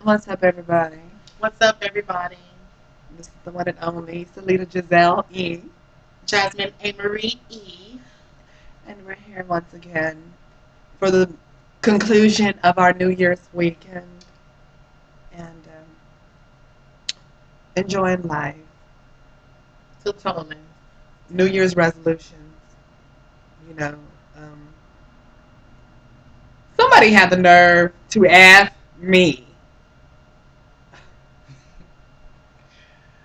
What's up, everybody? What's up, everybody? This is the one and only Selita Giselle E. Jasmine A. Marie E. And we're here once again for the conclusion of our New Year's weekend and enjoying life. Totally. New Year's resolutions. You know, um, somebody had the nerve to ask me,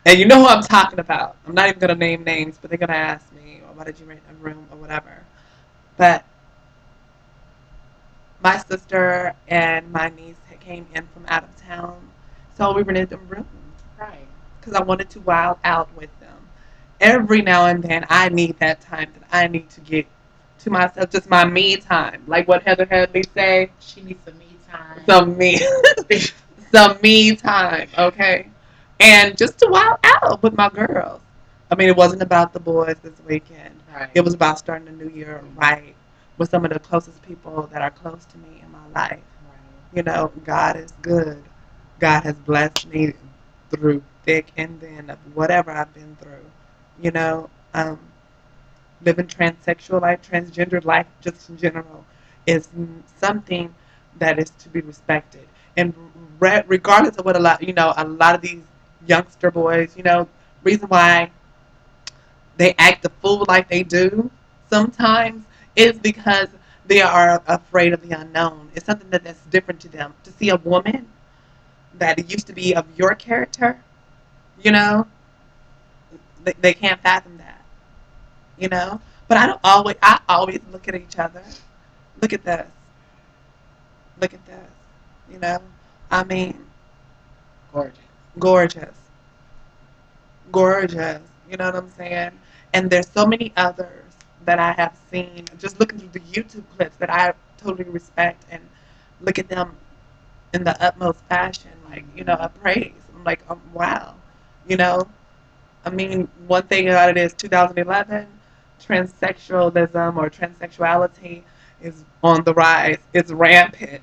and you know who I'm talking about. I'm not even going to name names, but they're going to ask me, why did you rent a room or whatever. But my sister and my niece came in from out of town, so we rented them rooms Right. because I wanted to wild out with them. Every now and then, I need that time that I need to get to myself, just my me time. Like what Heather Headley say, She needs some me time. some me, some me time, okay? And just to wild out with my girls. I mean, it wasn't about the boys this weekend. Right. It was about starting the new year right with some of the closest people that are close to me in my life. Right. You know, God is good. God has blessed me through thick and thin of whatever I've been through. You know, living transsexual life, transgendered life, just in general, is something that is to be respected. And regardless of what a lot of these youngster boys, reason why they act the fool like they do sometimes is because they are afraid of the unknown. It's something that's different to them. To see a woman that used to be of your character, you know, they can't fathom that, you know. But I always look at each other. Look at this. Look at this. You know, I mean, Gorgeous. gorgeous, gorgeous. You know what I'm saying? And there's so many others that I have seen just looking through the YouTube clips that I totally respect and look at them in the utmost fashion, like a praise. I'm like, wow, you know. I mean, one thing about it is 2011, transsexualism or transsexuality is on the rise. It's rampant.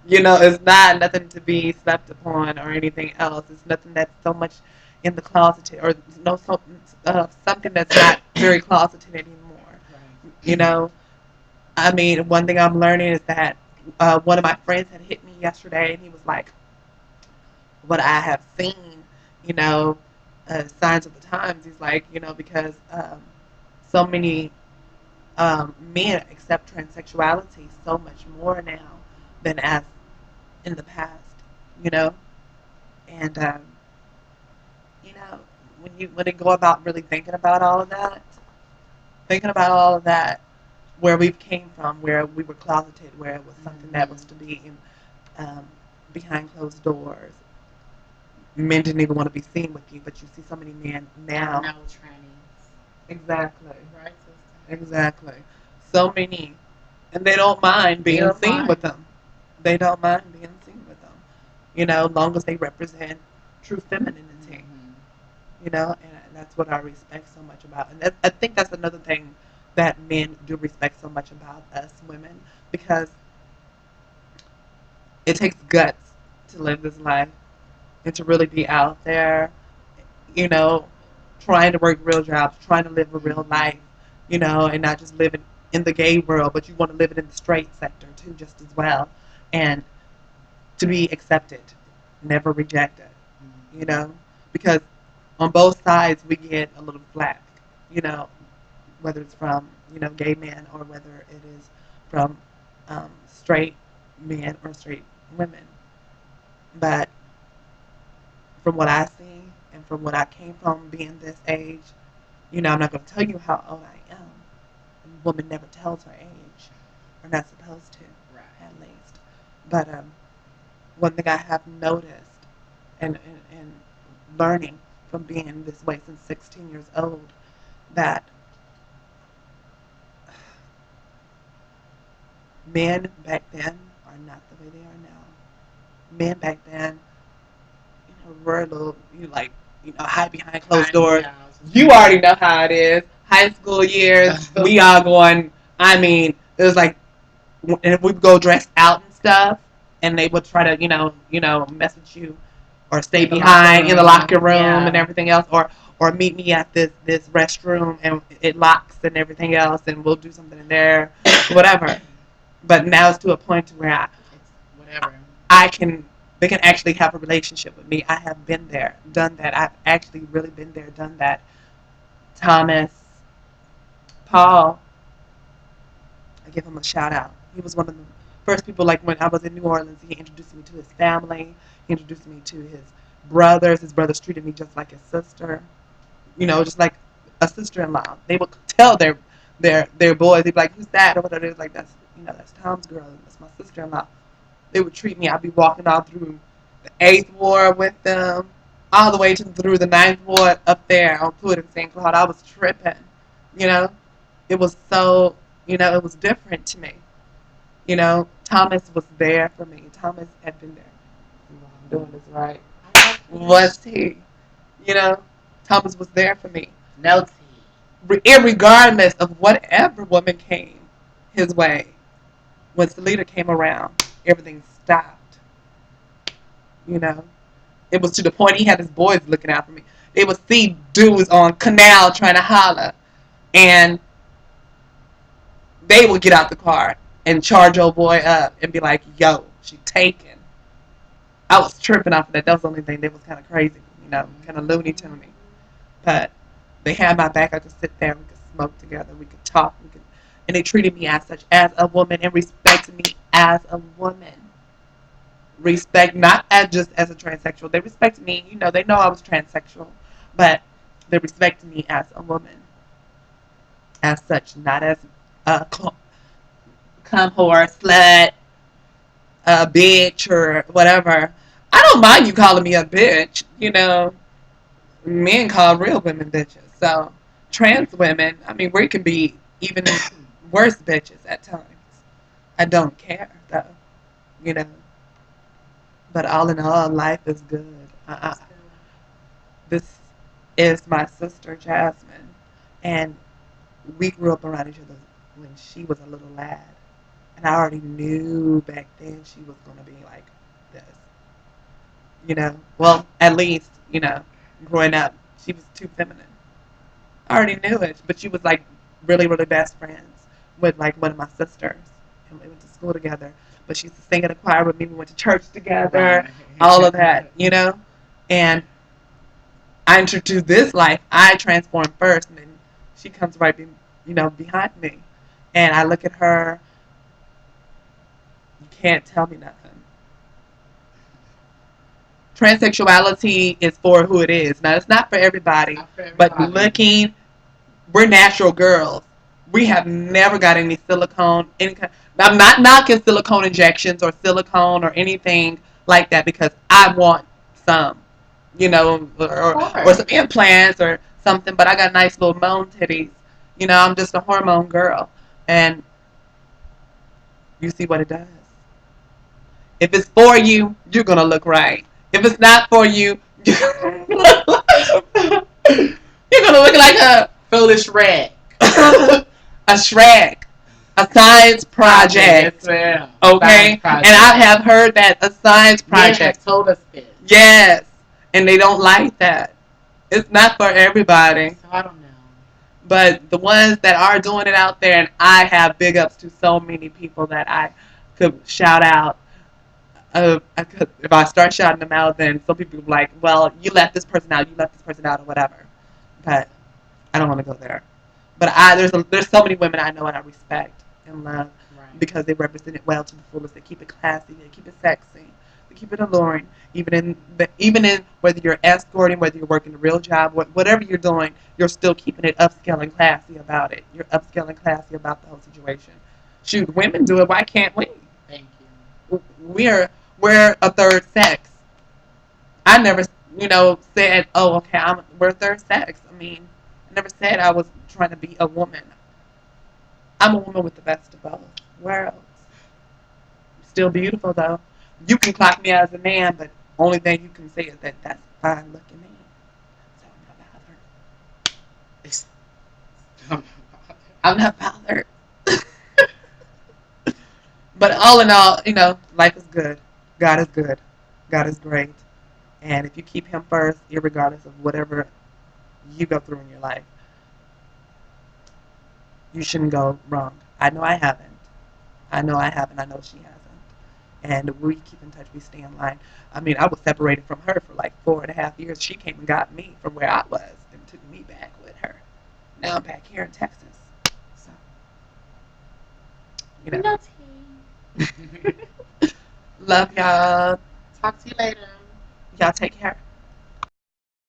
It's not nothing to be slept upon or anything else. It's nothing that's so much in the closet or something that's not very closeted anymore. Right. You know, I mean, one thing I'm learning is that one of my friends had hit me yesterday, and he was like, "What I have seen, you know, signs of the times." He's like, because so many men accept transsexuality so much more now than as in the past, you know, and when they go about really thinking about all of that, where we came from, where we were closeted, where it was something that was to be in um, behind closed doors. Men didn't even want to be seen with you, but you see so many men now. No trannies. Exactly, Right, sister? exactly. So many, and they don't mind They being don't seen with mind. them. They don't mind being seen with them. Long as they represent true femininity. Mm-hmm. And that's what I respect so much about. And I think that's another thing that men do respect so much about us women because it takes guts to live this life and to really be out there, you know, trying to work real jobs, trying to live a real Mm-hmm. life, and not just living in the gay world, but you want to live it in the straight sector too, just as well, and to be accepted, never rejected, you Mm-hmm. know, because on both sides we get a little flack, you know, whether it's from gay men or whether it is from straight men or straight women. But from what I see and from what I came from being this age, I'm not going to tell you how old I am. A woman never tells her age, or not supposed to, Right. at least. But one thing I have noticed and learning from being this way since 16 years old, that men back then are not the way they are now. Men back then, were a little, hide behind closed Behind, doors. yeah, I was just You gonna already say. know how it is. High school years, we all going. I mean, it was like, and we would go dressed out and stuff. and they would try to mess with you or stay In the behind locker in the room. locker room and Yeah. everything else, or meet me at this restroom and it locks and everything else, and we'll do something in there, whatever. But now it's to a point to where It's whatever. I can they can actually have a relationship with me. I have been there, done that. I've actually really been there, done that. Thomas, Paul, I give him a shout out. He was one of the first people. Like when I was in New Orleans, he introduced me to his family. He introduced me to his brothers. His brothers treated me just like his sister. Just like a sister-in-law. They would tell their boys, they'd be like, "Who's that?" or whatever. It was like, "That's Tom's girl. That's my sister-in-law." They would treat me. I'd be walking all through the Eighth Ward with them, all the way through the Ninth Ward up there on Pruitt and St. Cloud. I was tripping. You know, it was so. It was different to me. Thomas was there for me. Thomas had been there. I'm doing this right. Was he? You know, Thomas was there for me. No tea. Irregardless of whatever woman came his way, when Selita came around, everything stopped. You know, it was to the point he had his boys looking out for me. They would see dudes on Canal trying to holler, and they would get out the car and charge old boy up and be like, "Yo, she taken." I was tripping off of that. That was the only thing that was kind of crazy, kind of loony to me. But they had my back. I could sit there. We could smoke together. We could talk. And they treated me as such, as a woman, and respected me as a woman. Respect, not as just as a transsexual. They respected me. They know I was transsexual, but they respected me as a woman, as such, not as a cum whore, slut, a bitch, or whatever. I don't mind you calling me a bitch. Men call real women bitches. So trans women, I mean, we can be even worse bitches at times. I don't care though, you know. But all in all, life is good. This is my sister Jasmine, and we grew up around each other when she was a little lad, and I already knew back then she was gonna be like this. Well, at least growing up, she was too feminine. I already knew it, but she was like really, really best friends with like one of my sisters, and we went to school together. But she used to sing in a choir with me. We went to church together, all of that. And I introduced this life. I transformed first, and then she comes right, behind me. And I look at her. You can't tell me nothing. Transsexuality is for who it is. Now, it's not for everybody, but we're natural girls. We have never got any silicone. I'm not knocking silicone injections or silicone or anything like that because I want some, or some implants or something. But I got nice little moan titties. I'm just a hormone girl, and you see what it does. If it's for you, you're gonna look right. If it's not for you, you're gonna look like a foolish rat. a Shrek, a science project. Yes, okay, project. And I have heard that a science project. Men have told us this. Yes, and they don't like that. It's not for everybody. So I don't know. But the ones that are doing it out there, and I have big ups to so many people that I could shout out. If I start shouting them out, then some people will be like, well, you left this person out, or whatever. But I don't want to go there. But there's so many women I know and I respect and love because they represent it well to the fullest. They keep it classy, they keep it sexy, they keep it alluring. Even in whether you're escorting, whether you're working a real job, whatever you're doing, you're still keeping it upscale and classy about it. You're upscale and classy about the whole situation. Shoot, women do it. Why can't we? Thank you. We're a third sex. I never, said, oh, okay, we're a third sex. I mean, I never said I was trying to be a woman. I'm a woman with the best of both worlds. Still beautiful though. You can clock me as a man, but only thing you can say is that that's a fine looking man. So I'm not bothered. But all in all, life is good. God is good. God is great. And if you keep Him first, irregardless of whatever you go through in your life, you shouldn't go wrong. I know I haven't. I know I haven't. I know she hasn't. And we keep in touch. We stay in line. I mean, I was separated from her for like 4.5 years. She came and got me from where I was and took me back with her. Now I'm back here in Texas. So, you know. Tea. Love y'all. Talk to you later. Y'all take care.